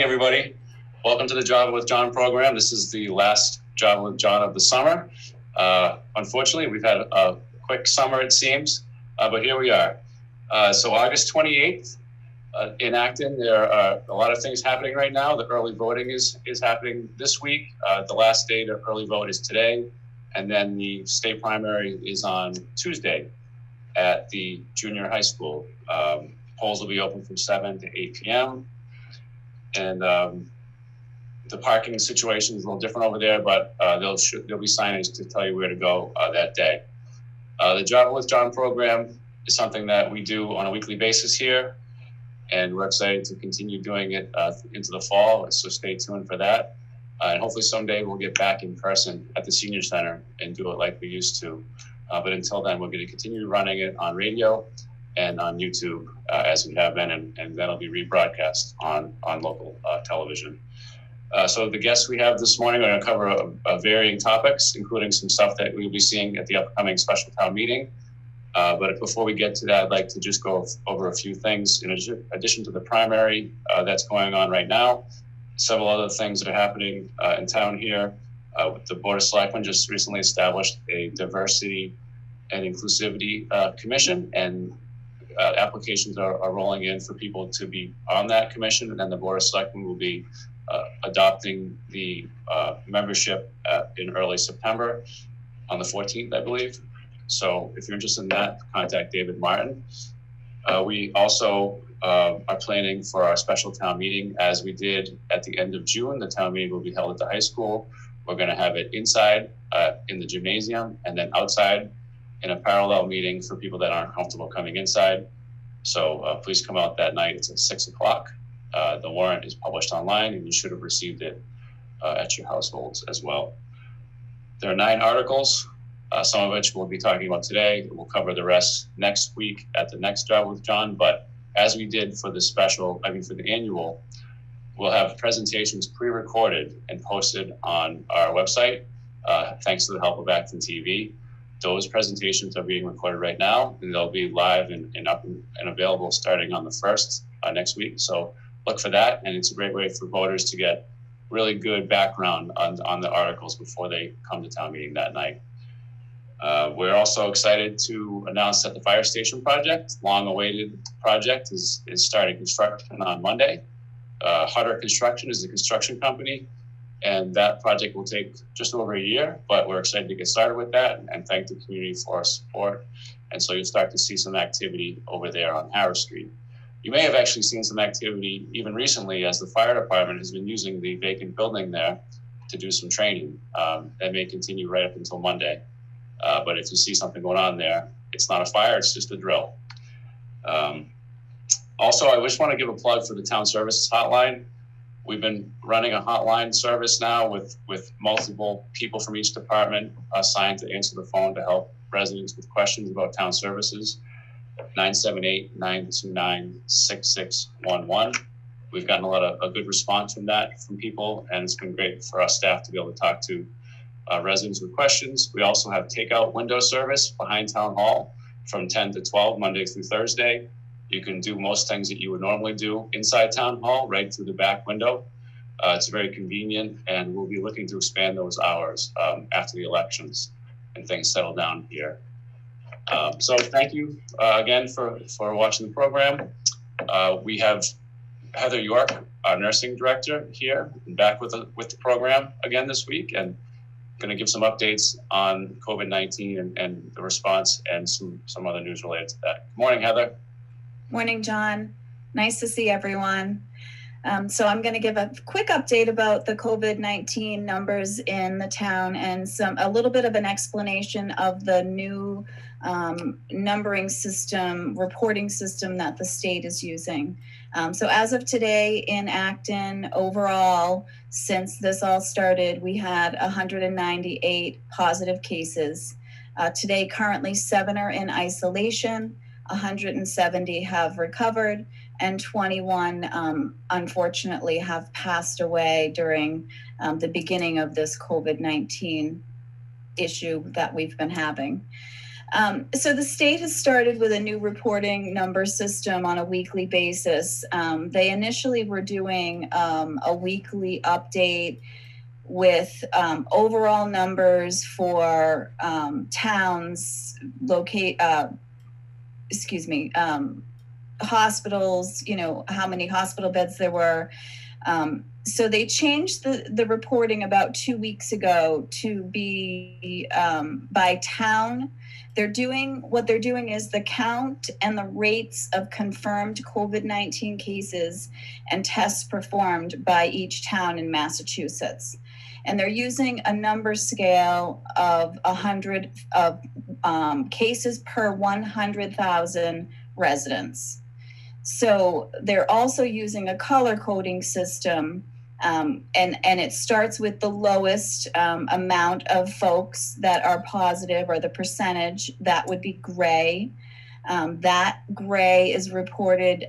everybody. Welcome to the Java with John program. This is the last Java with John of the summer. Unfortunately, we've had a quick summer, it seems, but here we are. So August 28th in Acton, there are a lot of things happening right now. The early voting is happening this week. The last day to early vote is today, and then the state primary is on Tuesday at the junior high school. Polls will be open from 7 to 8 p.m. And the parking situation is a little different over there, but there'll be signage to tell you where to go that day. The Java with John program is something that we do on a weekly basis here, and we're excited to continue doing it into the fall, so stay tuned for that. And hopefully someday we'll get back in person at the senior center and do it like we used to. But until then, we're going to continue running it on radio and on YouTube as we have been, and that'll be rebroadcast on local television. So the guests we have this morning are going to cover varying topics, including some stuff that we'll be seeing at the upcoming special town meeting. But before we get to that, I'd like to just go over a few things. In addition to the primary that's going on right now, several other things that are happening in town here. The Board of Selectmen just recently established a diversity and inclusivity commission, and applications are rolling in for people to be on that commission, and then the Board of Selectmen will be adopting the membership in early September on the 14th, I believe. So if you're interested in that, contact David Martin. We also are planning for our special town meeting, as we did at the end of June. The town meeting will be held at the high school. We're going to have it inside in the gymnasium, and then outside in a parallel meeting for people that aren't comfortable coming inside. So please come out that night. It's at 6 o'clock. The warrant is published online, and you should have received it at your households as well. There are 9 articles, some of which we'll be talking about today. We'll cover the rest next week at the next Java with John. But as we did for the for the annual, we'll have presentations pre-recorded and posted on our website, thanks to the help of ActonTV. Those presentations are being recorded right now, and they'll be live and up and available starting on the 1st next week. So look for that, and it's a great way for voters to get really good background on the articles before they come to town meeting that night. We're also excited to announce that the fire station project, long-awaited project, is starting construction on Monday. Hutter Construction is the construction company, and that project will take just over a year, but we're excited to get started with that and thank the community for our support. And so you'll start to see some activity over there on Harris Street. You may have actually seen some activity even recently, as the fire department has been using the vacant building there to do some training. That may continue right up until Monday. But if you see something going on there, it's not a fire, it's just a drill. Also, I just want to give a plug for the town services hotline. We've been running a hotline service now with multiple people from each department assigned to answer the phone to help residents with questions about town services. 978-929-6611. We've gotten a good response from people, and it's been great for our staff to be able to talk to residents with questions. We also have takeout window service behind Town Hall from 10 to 12, Monday through Thursday. You can do most things that you would normally do inside Town Hall right through the back window. It's very convenient, and we'll be looking to expand those hours after the elections and things settle down here. So thank you again for watching the program. We have Heather York, our nursing director, here and back with the program again this week, and going to give some updates on COVID-19 and the response and some other news related to that. Good morning, Heather. Morning, John. Nice to see everyone. So I'm going to give a quick update about the COVID-19 numbers in the town and a little bit of an explanation of the new numbering system, reporting system that the state is using. So as of today in Acton, overall, since this all started, we had 198 positive cases. Today, currently 7 are in isolation, 170 have recovered, and 21 unfortunately have passed away during the beginning of this COVID-19 issue that we've been having. So the state has started with a new reporting number system on a weekly basis. They initially were doing a weekly update with overall numbers for towns, hospitals, how many hospital beds there were. So they changed the reporting about 2 weeks ago to be by town. What they're doing is the count and the rates of confirmed COVID-19 cases and tests performed by each town in Massachusetts. And they're using a number scale of 100 of cases per 100,000 residents. So they're also using a color coding system, and it starts with the lowest amount of folks that are positive, or the percentage. That would be gray. That gray is reported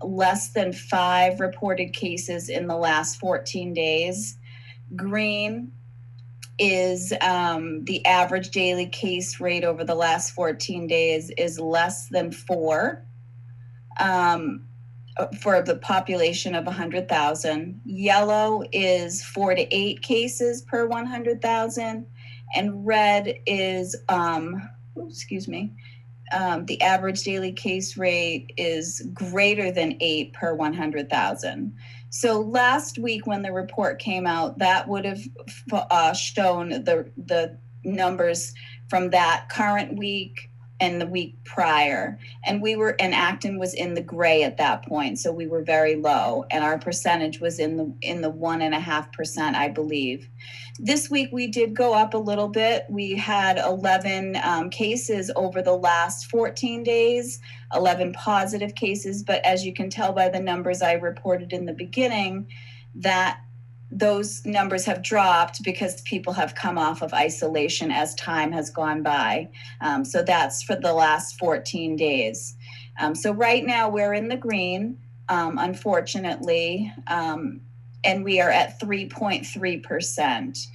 less than 5 reported cases in the last 14 days. Green is the average daily case rate over the last 14 days is less than 4. For the population of 100,000. Yellow is 4 to 8 cases per 100,000, and red is, the average daily case rate is greater than 8 per 100,000. So last week when the report came out, that would have shown the numbers from that current week and the week prior. And Acton was in the gray at that point. So we were very low, and our percentage was in the 1.5%, I believe. This week we did go up a little bit. We had 11 cases over the last 14 days, 11 positive cases. But as you can tell by the numbers I reported in the beginning, that those numbers have dropped because people have come off of isolation as time has gone by. So that's for the last 14 days. So right now we're in the green, unfortunately, and we are at 3.3%.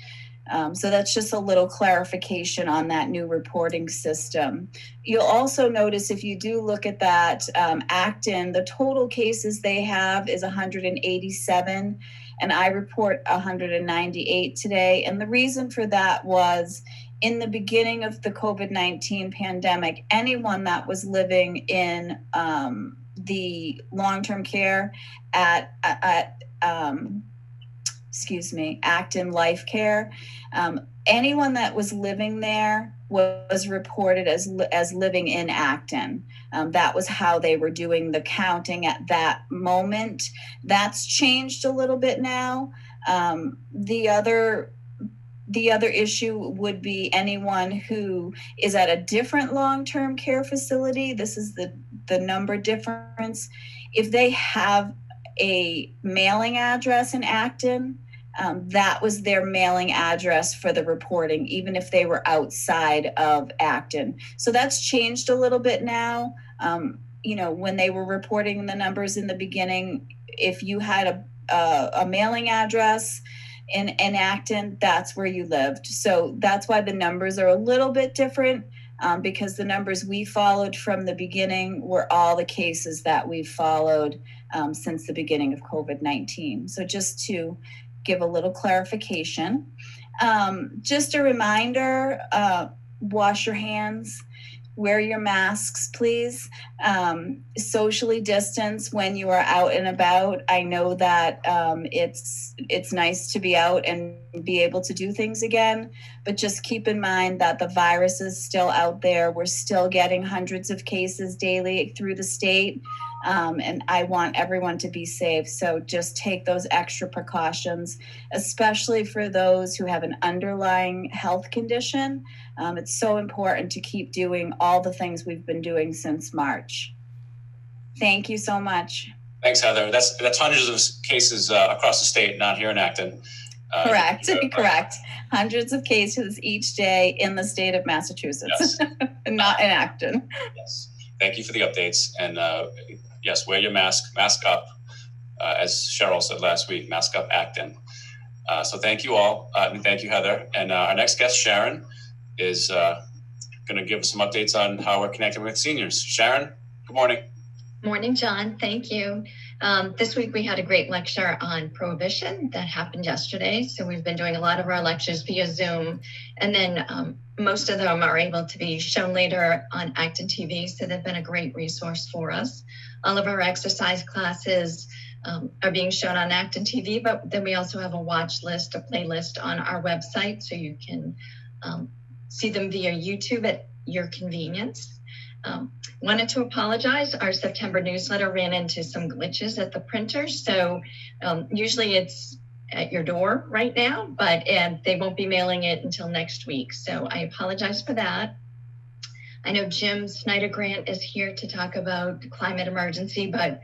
So that's just a little clarification on that new reporting system. You'll also notice, if you do look at that, Acton, the total cases they have is 187, and I report 198 today. And the reason for that was, in the beginning of the COVID-19 pandemic, anyone that was living in the long-term care at Acton Life Care, anyone that was living there was reported as living in Acton. That was how they were doing the counting at that moment. That's changed a little bit now. The other issue would be anyone who is at a different long-term care facility. This is the number difference. If they have a mailing address in Acton, that was their mailing address for the reporting, even if they were outside of Acton. So that's changed a little bit now. When they were reporting the numbers in the beginning, if you had a mailing address in Acton, that's where you lived. So that's why the numbers are a little bit different, because the numbers we followed from the beginning were all the cases that we've followed since the beginning of COVID-19. So just to give a little clarification. Just a reminder, wash your hands, wear your masks, please. Socially distance when you are out and about. I know that it's nice to be out and be able to do things again, but just keep in mind that the virus is still out there. We're still getting hundreds of cases daily through the state. And I want everyone to be safe. So just take those extra precautions, especially for those who have an underlying health condition. It's so important to keep doing all the things we've been doing since March. Thank you so much. Thanks, Heather. That's hundreds of cases across the state, not here in Acton. Correct. Correct. Hundreds of cases each day in the state of Massachusetts, yes. Not in Acton. Yes. Thank you for the updates. And yes, wear your mask up. As Cheryl said last week, mask up Acton. So thank you all. And thank you, Heather. And our next guest, Sharon, is going to give us some updates on how we're connecting with seniors. Sharon, good morning. Morning, John. Thank you. This week we had a great lecture on prohibition that happened yesterday. So we've been doing a lot of our lectures via Zoom, and then most of them are able to be shown later on ActonTV. So they've been a great resource for us. All of our exercise classes are being shown on ActonTV, but then we also have a watch list, a playlist on our website, so you can see them via YouTube at your convenience. Wanted to apologize. Our September newsletter ran into some glitches at the printer. So usually it's at your door right now, but they won't be mailing it until next week. So I apologize for that. I know Jim Snyder-Grant is here to talk about the climate emergency, but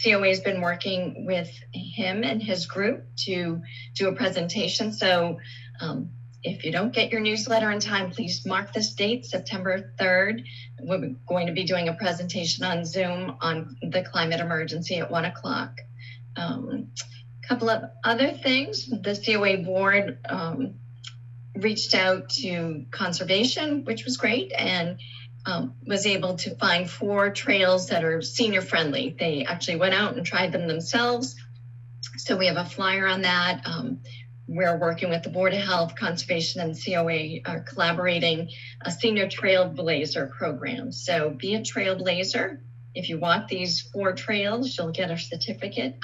COA has been working with him and his group to do a presentation. So if you don't get your newsletter in time, please mark this date, September 3rd. We're going to be doing a presentation on Zoom on the climate emergency at 1 o'clock. Couple of other things. The COA board reached out to conservation, which was great, and was able to find 4 trails that are senior friendly. They actually went out and tried them themselves. So we have a flyer on that. We're working with the Board of Health, Conservation, and COA are collaborating a senior trailblazer program. So be a trailblazer. If you walk these 4 trails, you'll get a certificate.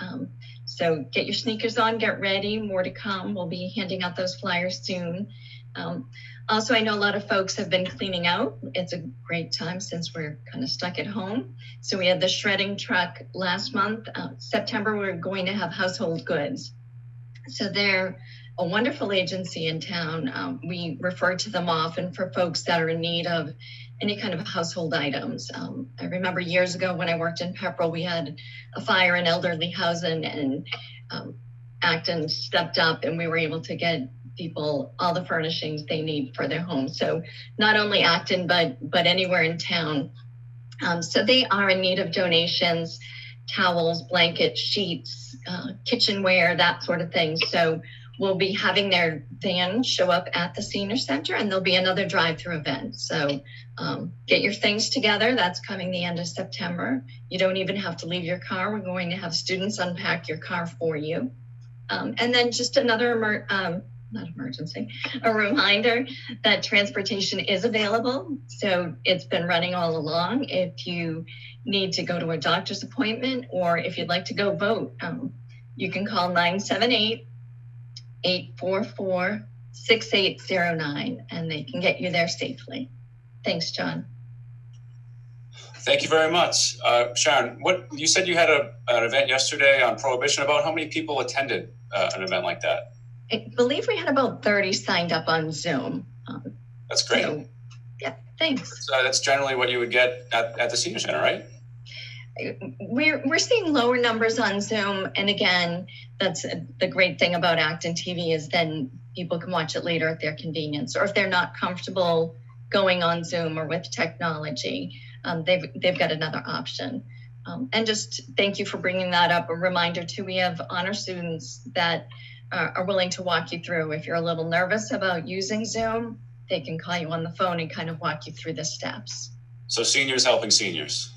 So get your sneakers on, get ready, more to come. We'll be handing out those flyers soon. Also, I know a lot of folks have been cleaning out. It's a great time since we're kind of stuck at home. So we had the shredding truck last month. September, we're going to have household goods. So they're a wonderful agency in town. We refer to them often for folks that are in need of any kind of household items. I remember years ago when I worked in Pepperell, we had a fire in elderly housing, and Acton stepped up and we were able to get people all the furnishings they need for their home. So not only Acton, but anywhere in town. So they are in need of donations, towels, blankets, sheets, kitchenware, that sort of thing. So we'll be having their van show up at the senior center, and there'll be another drive-through event. So get your things together. That's coming the end of September. You don't even have to leave your car. We're going to have students unpack your car for you. And then just another a reminder that transportation is available. So it's been running all along. If you need to go to a doctor's appointment, or if you'd like to go vote, you can call 978-844-6809, and they can get you there safely. Thanks, John. Thank you very much. Sharon, you said you had an event yesterday on prohibition. About how many people attended an event like that? I believe we had about 30 signed up on Zoom. That's great. So, yeah, thanks. So that's generally what you would get at the senior center, right? We're seeing lower numbers on Zoom, and again, that's the great thing about ActonTV is then people can watch it later at their convenience, or if they're not comfortable going on Zoom or with technology, they've got another option. And just thank you for bringing that up. A reminder too, we have honor students that are willing to walk you through. If you're a little nervous about using Zoom, they can call you on the phone and kind of walk you through the steps. So seniors helping seniors.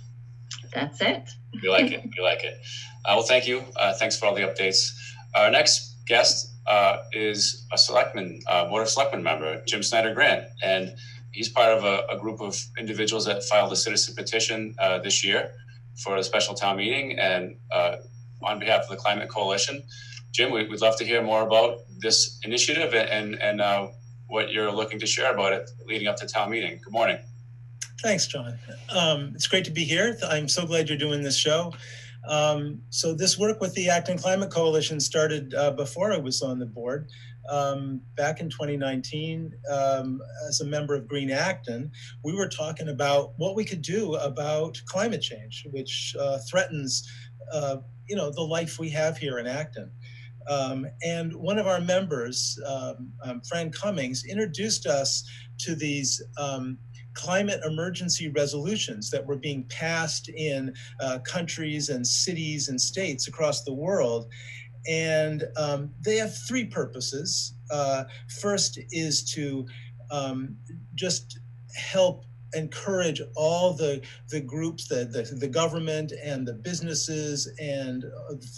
That's it. We like it. We like it. Well, thank you. Thanks for all the updates. Our next guest is a Board of Selectmen member, Jim Snyder-Grant, and he's part of a group of individuals that filed a citizen petition this year for a special town meeting, and on behalf of the Climate Coalition. Jim, we'd love to hear more about this initiative and what you're looking to share about it leading up to town meeting. Good morning. Thanks, John. It's great to be here. I'm so glad you're doing this show. So this work with the Acton Climate Coalition started before I was on the board. Back in 2019, as a member of Green Acton, we were talking about what we could do about climate change, which threatens, the life we have here in Acton. And one of our members, Fran Cummings, introduced us to these climate emergency resolutions that were being passed in countries and cities and states across the world. And they have three purposes. First is to just help encourage all the groups, the government and the businesses and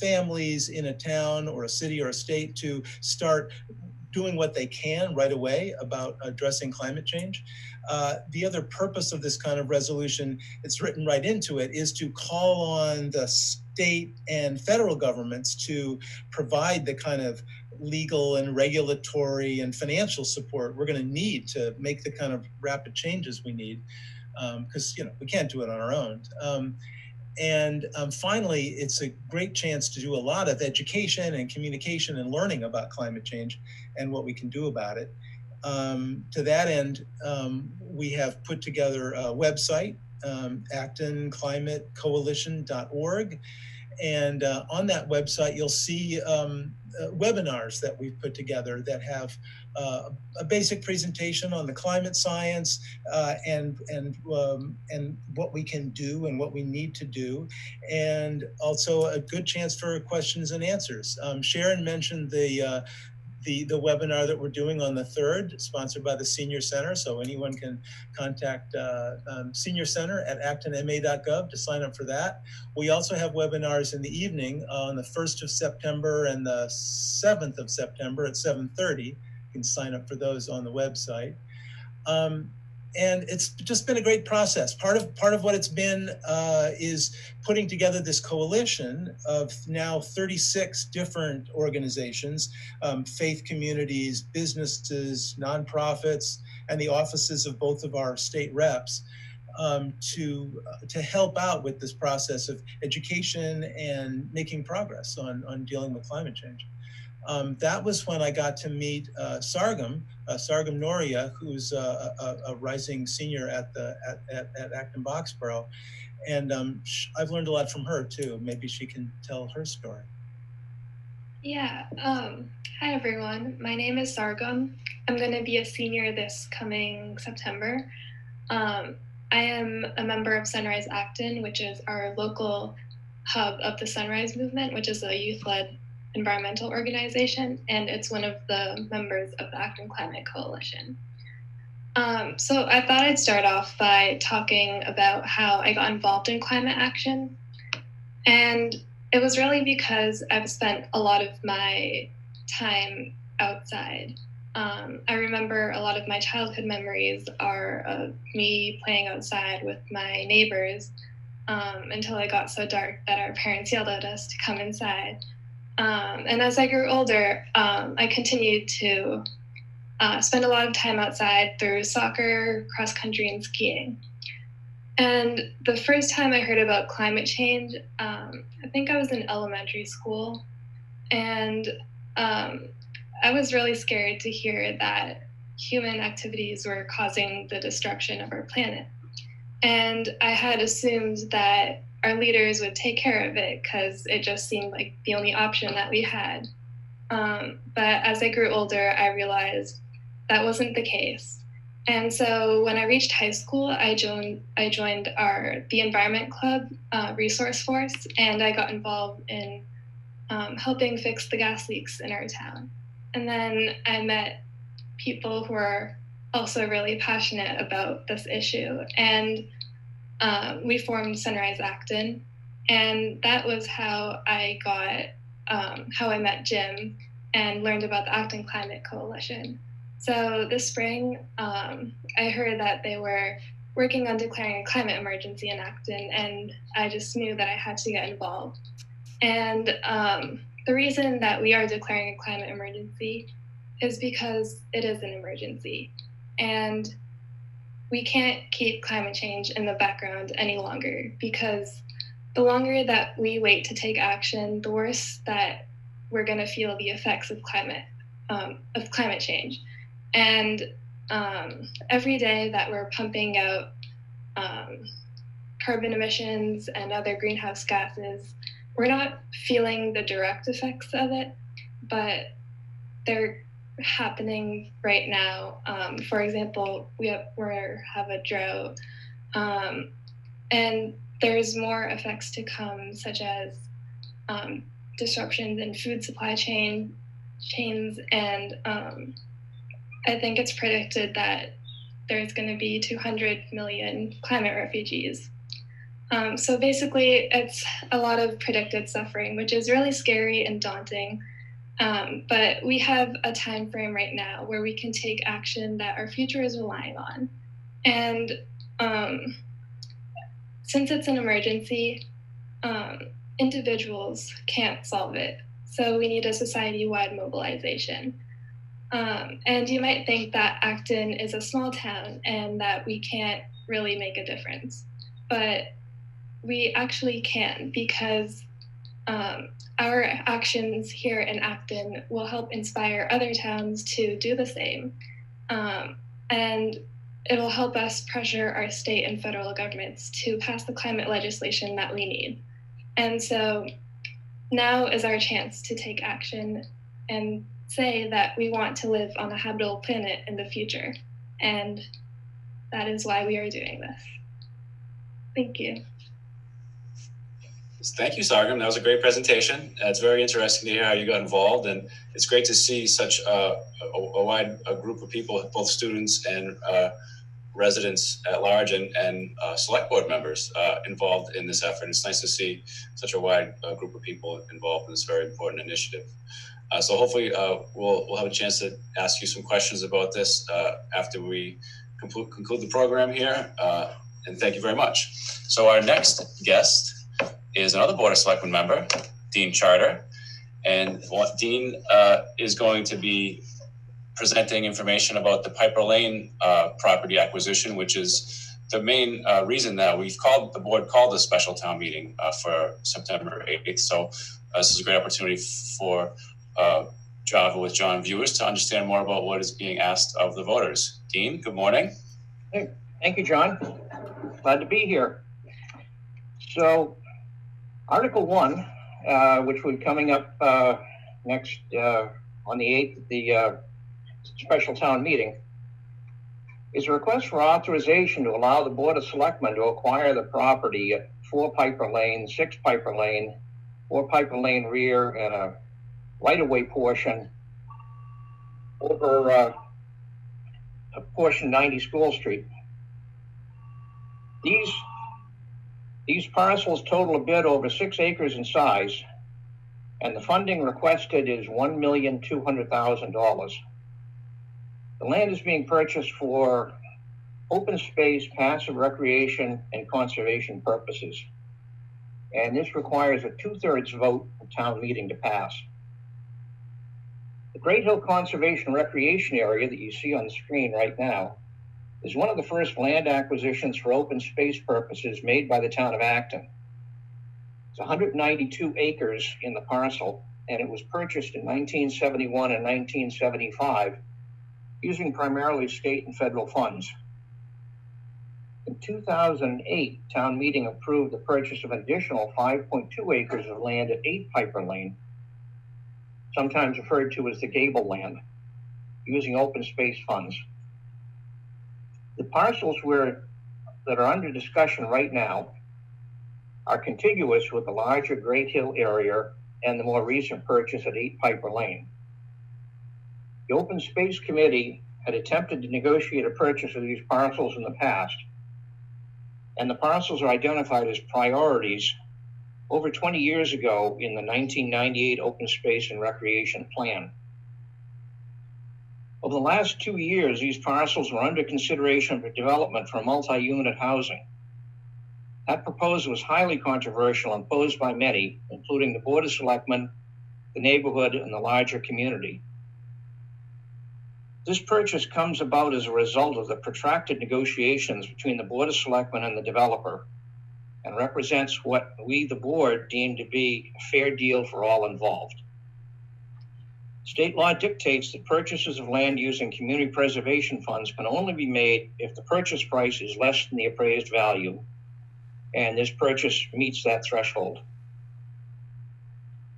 families in a town or a city or a state to start doing what they can right away about addressing climate change. The other purpose of this kind of resolution, it's written right into it, is to call on the state and federal governments to provide the kind of legal and regulatory and financial support we're going to need to make the kind of rapid changes we need, because we can't do it on our own. And finally, it's a great chance to do a lot of education and communication and learning about climate change and what we can do about it. To that end, we have put together a website, ActonClimateCoalition.org. And on that website, you'll see webinars that we've put together that have a basic presentation on the climate science and what we can do and what we need to do, and also a good chance for questions and answers. Sharon mentioned the webinar that we're doing on the 3rd, sponsored by the Senior Center. So anyone can contact Senior Center at actonma.gov to sign up for that. We also have webinars in the evening on the 1st of September and the 7th of September at 7:30. You can sign up for those on the website. And it's just been a great process. Part of what it's been is putting together this coalition of now 36 different organizations, faith communities, businesses, nonprofits, and the offices of both of our state reps to help out with this process of education and making progress on dealing with climate change. That was when I got to meet Sargam Nohria, who's a rising senior at Acton Boxborough, and I've learned a lot from her too. Maybe she can tell her story. Yeah. Hi everyone. My name is Sargam. I'm going to be a senior this coming September. I am a member of Sunrise Acton, which is our local hub of the Sunrise Movement, which is a youth-led environmental organization, and it's one of the members of the Acton Climate Coalition. So I thought I'd start off by talking about how I got involved in climate action. And it was really because I've spent a lot of my time outside. I remember a lot of my childhood memories are of me playing outside with my neighbors until it got so dark that our parents yelled at us to come inside. And as I grew older, I continued to spend a lot of time outside through soccer, cross country, and skiing. And the first time I heard about climate change, I think I was in elementary school. And I was really scared to hear that human activities were causing the destruction of our planet. And I had assumed that our leaders would take care of it because it just seemed like the only option that we had. But as I grew older, I realized that wasn't the case. And so when I reached high school, I joined the Environment Club resource force, and I got involved in helping fix the gas leaks in our town. And then I met people who are also really passionate about this issue. And we formed Sunrise Acton, and that was how I met Jim and learned about the Acton Climate Coalition. So this spring, I heard that they were working on declaring a climate emergency in Acton, and I just knew that I had to get involved. And the reason that we are declaring a climate emergency is because it is an emergency. And we can't keep climate change in the background any longer, because the longer that we wait to take action, the worse that we're going to feel the effects of climate change. And every day that we're pumping out carbon emissions and other greenhouse gases, we're not feeling the direct effects of it, but they're happening right now. For example, we have a drought, and there's more effects to come, such as disruptions in food supply chains, and I think it's predicted that there's going to be 200 million climate refugees. So basically, it's a lot of predicted suffering, which is really scary and daunting. But we have a time frame right now where we can take action that our future is relying on. And since it's an emergency, individuals can't solve it. So we need a society-wide mobilization. And you might think that Acton is a small town and that we can't really make a difference. But we actually can, because our actions here in Acton will help inspire other towns to do the same. And it'll help us pressure our state and federal governments to pass the climate legislation that we need. And so now is our chance to take action and say that we want to live on a habitable planet in the future. And that is why we are doing this. Thank you. Thank you, Sargam. That was a great presentation. It's very interesting to hear how you got involved, and it's great to see such a wide group of people, both students and residents at large and select board members involved in this effort. It's nice to see such a wide group of people involved in this very important initiative. So hopefully we'll have a chance to ask you some questions about this after we conclude the program here. And thank you very much. So our next guest is another Board of Selectmen member, Dean Charter. And Dean is going to be presenting information about the Piper Lane property acquisition, which is the main reason that the board called a special town meeting for September 8th. So this is a great opportunity for Java with John viewers to understand more about what is being asked of the voters. Dean, good morning. Hey, thank you, John. Glad to be here. So, Article 1, which will be coming up next on the 8th at the special town meeting, is a request for authorization to allow the Board of Selectmen to acquire the property at 4 Piper Lane, 6 Piper Lane, 4 Piper Lane rear, and a right-of-way portion over a portion 90 School Street. These parcels total a bit over 6 acres in size, and the funding requested is $1,200,000. The land is being purchased for open space, passive recreation, and conservation purposes. And this requires a 2/3 vote of town meeting to pass. The Great Hill Conservation Recreation Area that you see on the screen right now is one of the first land acquisitions for open space purposes made by the town of Acton. It's 192 acres in the parcel, and it was purchased in 1971 and 1975 using primarily state and federal funds. In 2008, town meeting approved the purchase of an additional 5.2 acres of land at 8 Piper Lane, sometimes referred to as the Gable land, using open space funds. The parcels that are under discussion right now are contiguous with the larger Great Hill area and the more recent purchase at 8 Piper Lane. The Open Space Committee had attempted to negotiate a purchase of these parcels in the past, and the parcels are identified as priorities over 20 years ago in the 1998 Open Space and Recreation Plan. Over the last 2 years, these parcels were under consideration for development for multi-unit housing. That proposal was highly controversial and opposed by many, including the Board of Selectmen, the neighborhood, and the larger community. This purchase comes about as a result of the protracted negotiations between the Board of Selectmen and the developer, and represents what we, the board, deem to be a fair deal for all involved. State law dictates that purchases of land using community preservation funds can only be made if the purchase price is less than the appraised value, and this purchase meets that threshold.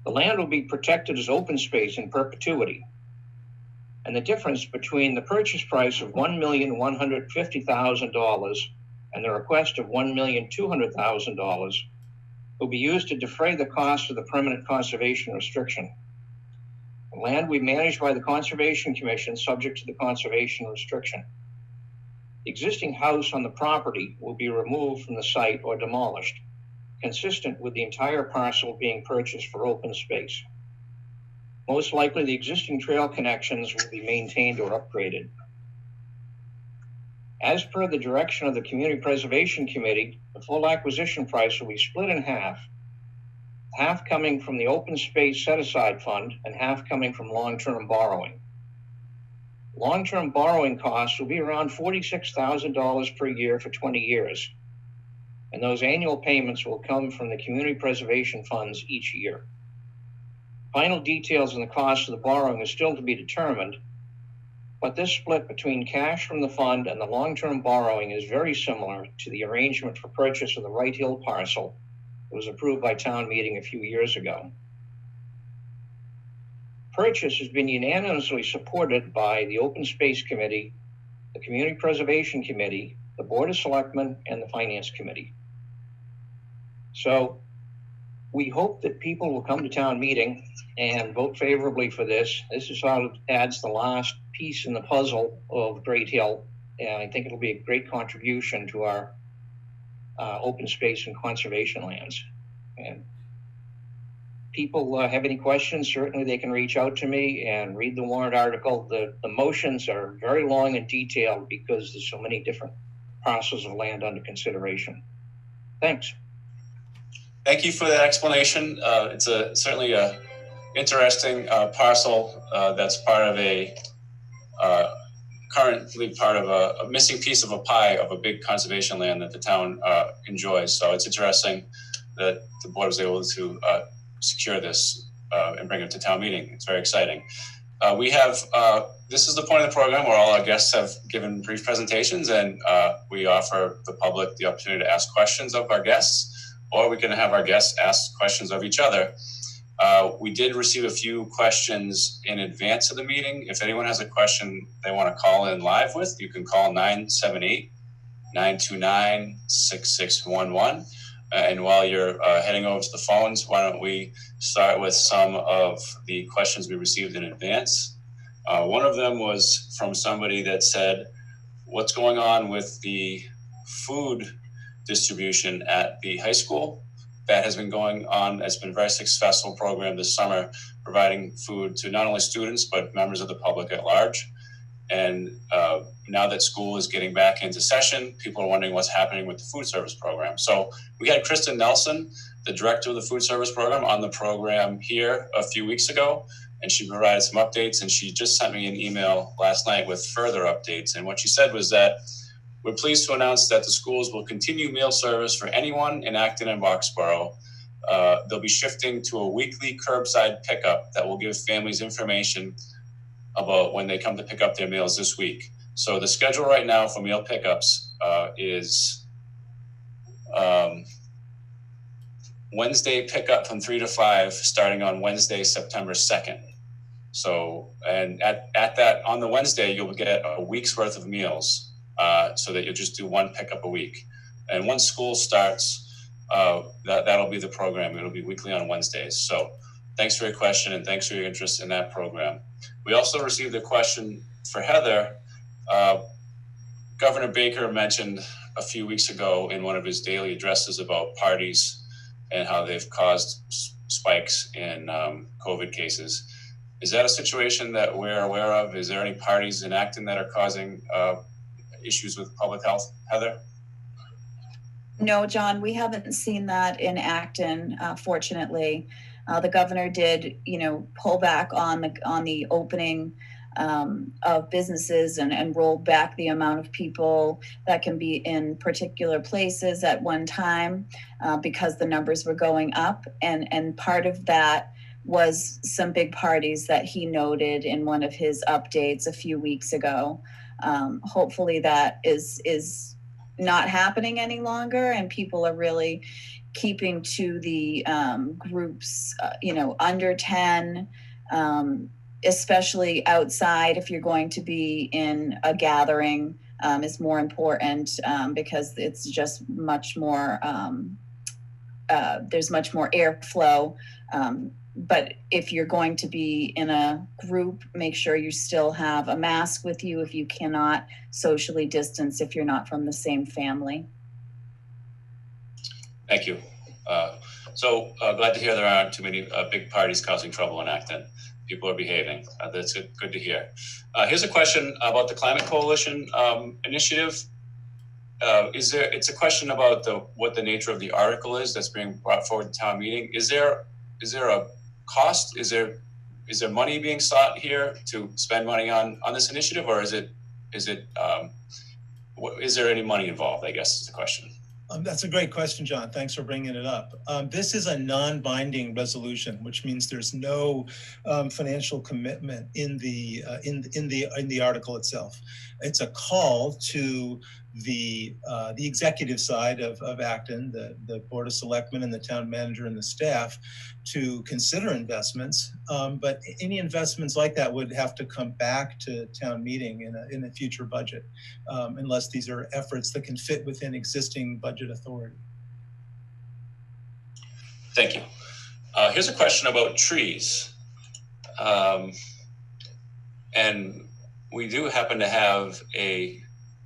The land will be protected as open space in perpetuity, and the difference between the purchase price of $1,150,000 and the request of $1,200,000 will be used to defray the cost of the permanent conservation restriction. The land will be managed by the Conservation Commission subject to the conservation restriction. The existing house on the property will be removed from the site or demolished, consistent with the entire parcel being purchased for open space. Most likely, the existing trail connections will be maintained or upgraded. As per the direction of the Community Preservation Committee, the full acquisition price will be split in half coming from the open space set-aside fund and half coming from long-term borrowing. Long-term borrowing costs will be around $46,000 per year for 20 years, and those annual payments will come from the community preservation funds each year. Final details on the cost of the borrowing is still to be determined, but this split between cash from the fund and the long-term borrowing is very similar to the arrangement for purchase of the Wright Hill parcel that was approved by town meeting a few years ago. Purchase has been unanimously supported by the Open Space Committee, the Community Preservation Committee, the Board of Selectmen, and the Finance Committee. So we hope that people will come to town meeting and vote favorably for this. This is how it adds the last piece in the puzzle of Great Hill, and I think it'll be a great contribution to our open space and conservation lands. And people have any questions, certainly they can reach out to me and read the warrant article. The motions are very long and detailed because there's so many different parcels of land under consideration. Thanks. Thank you for that explanation. It's certainly a interesting parcel that's part of currently part of a missing piece of a pie of a big conservation land that the town enjoys. So it's interesting that the board was able to secure this and bring it to town meeting. It's very exciting. We have, this is the point of the program where all our guests have given brief presentations, and we offer the public the opportunity to ask questions of our guests, or we can have our guests ask questions of each other. We did receive a few questions in advance of the meeting. If anyone has a question they want to call in live with, you can call 978-929-6611. And while you're heading over to the phones, why don't we start with some of the questions we received in advance. One of them was from somebody that said, what's going on with the food distribution at the high school? That has been going on. It's been a very successful program this summer, providing food to not only students, but members of the public at large. And now that school is getting back into session, people are wondering what's happening with the food service program. So we had Kristen Nelson, the director of the food service program, on the program here a few weeks ago, and she provided some updates, and she just sent me an email last night with further updates. And what she said was that we're pleased to announce that the schools will continue meal service for anyone in Acton and Boxborough. They'll be shifting to a weekly curbside pickup that will give families information about when they come to pick up their meals this week. So the schedule right now for meal pickups is Wednesday pickup from 3 to 5, starting on Wednesday, September 2nd. So, and at that, on the Wednesday, you'll get a week's worth of meals. So that you'll just do one pickup a week. And once school starts, that'll be the program. It'll be weekly on Wednesdays. So thanks for your question, and thanks for your interest in that program. We also received a question for Heather. Governor Baker mentioned a few weeks ago in one of his daily addresses about parties and how they've caused spikes in COVID cases. Is that a situation that we're aware of? Is there any parties in Acton that are causing issues with public health, Heather? No, John, we haven't seen that in Acton, fortunately. The governor did, pull back on the opening of businesses and rolled back the amount of people that can be in particular places at one time because the numbers were going up. And part of that was some big parties that he noted in one of his updates a few weeks ago. Hopefully that is not happening any longer, and people are really keeping to the groups, under 10, especially outside. If you're going to be in a gathering, is more important because it's just much more, there's much more airflow but if you're going to be in a group, make sure you still have a mask with you if you cannot socially distance if you're not from the same family. Thank you. So glad to hear there aren't too many big parties causing trouble in Acton. People are behaving. That's good to hear. Here's a question about the Climate Coalition initiative. It's a question about what the nature of the article is that's being brought forward to town meeting. Is there a cost? Is there money being sought here to spend money on this initiative, or is there any money involved, I guess is the question. That's a great question, John. Thanks for bringing it up. This is a non-binding resolution, which means there's no financial commitment in the article itself. It's a call to the executive side of Acton, the Board of Selectmen and the town manager and the staff to consider investments. But any investments like that would have to come back to town meeting in a future budget, unless these are efforts that can fit within existing budget authority. Thank you. Here's a question about trees. And we do happen to have a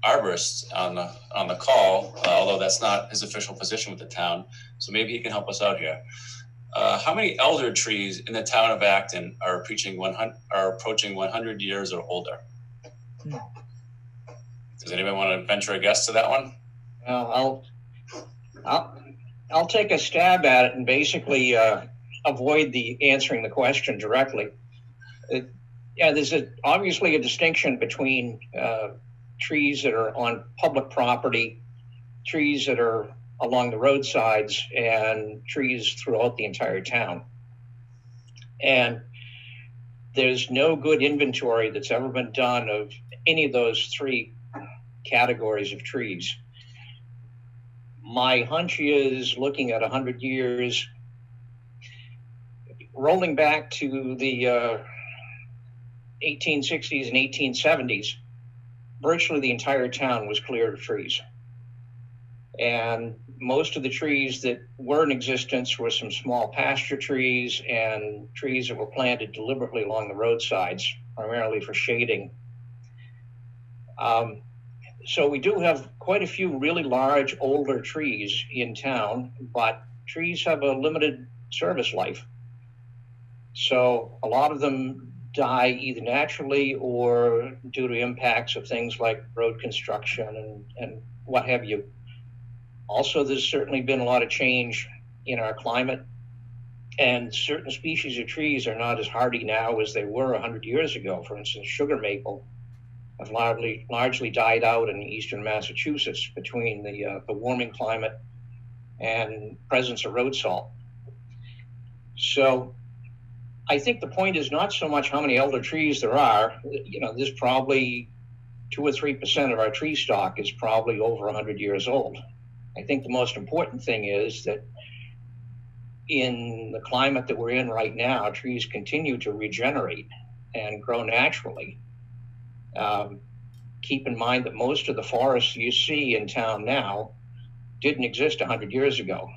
arborist on the call, although that's not his official position with the town. So maybe he can help us out here. How many elder trees in the town of Acton are approaching 100 years or older? Does anybody want to venture a guess to that one? Well, I'll take a stab at it and basically avoid answering the question directly. There's obviously a distinction between trees that are on public property, trees that are along the roadsides, and trees throughout the entire town. And there's no good inventory that's ever been done of any of those three categories of trees. My hunch is, looking at 100 years, rolling back to the 1860s and 1870s, virtually the entire town was cleared of trees. And most of the trees that were in existence were some small pasture trees and trees that were planted deliberately along the roadsides, primarily for shading. So we do have quite a few really large, older trees in town, but trees have a limited service life. So a lot of them die either naturally or due to impacts of things like road construction and what have you. Also, there's certainly been a lot of change in our climate, and certain species of trees are not as hardy now as they were 100 years ago. For instance, sugar maple have largely died out in eastern Massachusetts between the warming climate and presence of road salt. So I think the point is not so much how many elder trees there are. There's probably 2 or 3% of our tree stock is probably over 100 years old. I think the most important thing is that in the climate that we're in right now, trees continue to regenerate and grow naturally. Keep in mind that most of the forests you see in town now didn't exist 100 years ago.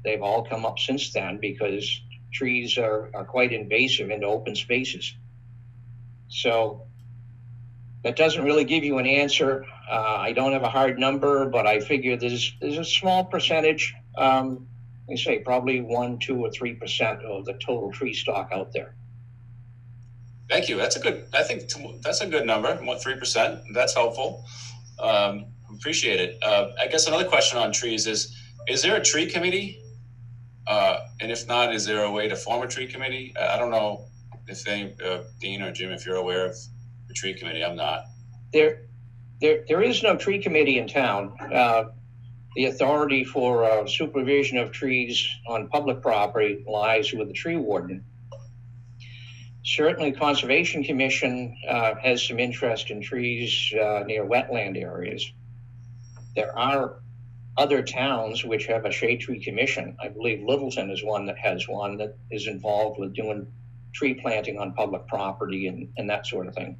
They've all come up since then because trees are quite invasive into open spaces. So that doesn't really give you an answer. I don't have a hard number, but I figure there's a small percentage, I say probably 1, 2, or 3% of the total tree stock out there. Thank you. I think that's a good number, 3%. That's helpful. Appreciate it. I guess another question on trees is there a tree committee? And if not, is there a way to form a tree committee? I don't know if Dean or Jim, if you're aware of the tree committee. I'm not. There is no tree committee in town. The authority for supervision of trees on public property lies with the tree warden. Certainly, Conservation Commission has some interest in trees near wetland areas. There are other towns which have a shade tree commission. I believe Littleton is one that has one that is involved with doing tree planting on public property and that sort of thing.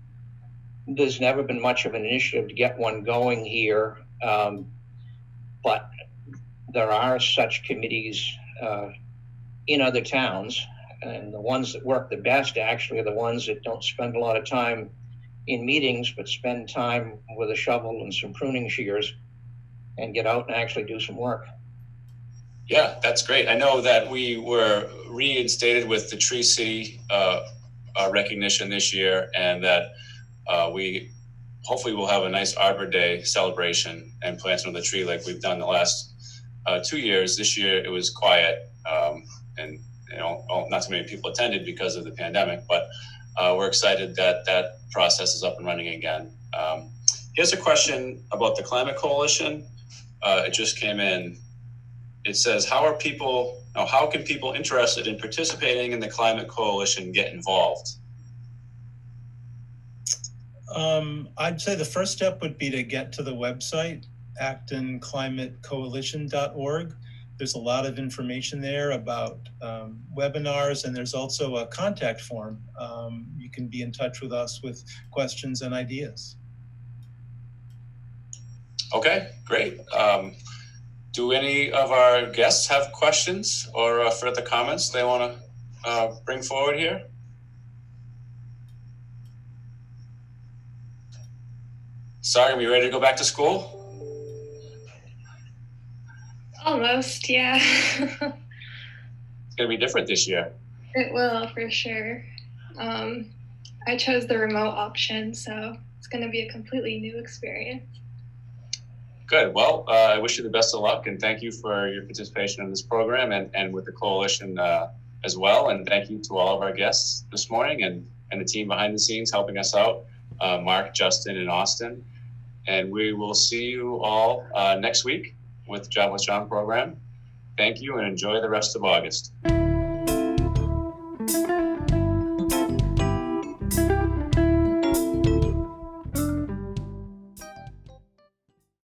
There's never been much of an initiative to get one going here, but there are such committees in other towns. And the ones that work the best actually are the ones that don't spend a lot of time in meetings, but spend time with a shovel and some pruning shears and get out and actually do some work. Yeah, that's great. I know that we were reinstated with the Tree City recognition this year, and that we hopefully will have a nice Arbor Day celebration and planting of the tree like we've done the last 2 years. This year it was quiet, and not too many people attended because of the pandemic, but we're excited that that process is up and running again. Here's a question about the Climate Coalition. It just came in. It says, how can people interested in participating in the Climate Coalition get involved? I'd say the first step would be to get to the website, ActonClimateCoalition.org. There's a lot of information there about webinars, and there's also a contact form. You can be in touch with us with questions and ideas. Okay, great. Do any of our guests have questions or further comments they want to bring forward here? Sargam, you ready to go back to school? Almost, yeah. It's going to be different this year. It will, for sure. I chose the remote option, so it's going to be a completely new experience. Good. Well, I wish you the best of luck, and thank you for your participation in this program and with the coalition as well. And thank you to all of our guests this morning and the team behind the scenes helping us out, Mark, Justin, and Austin. And we will see you all next week with the Job with John program. Thank you and enjoy the rest of August.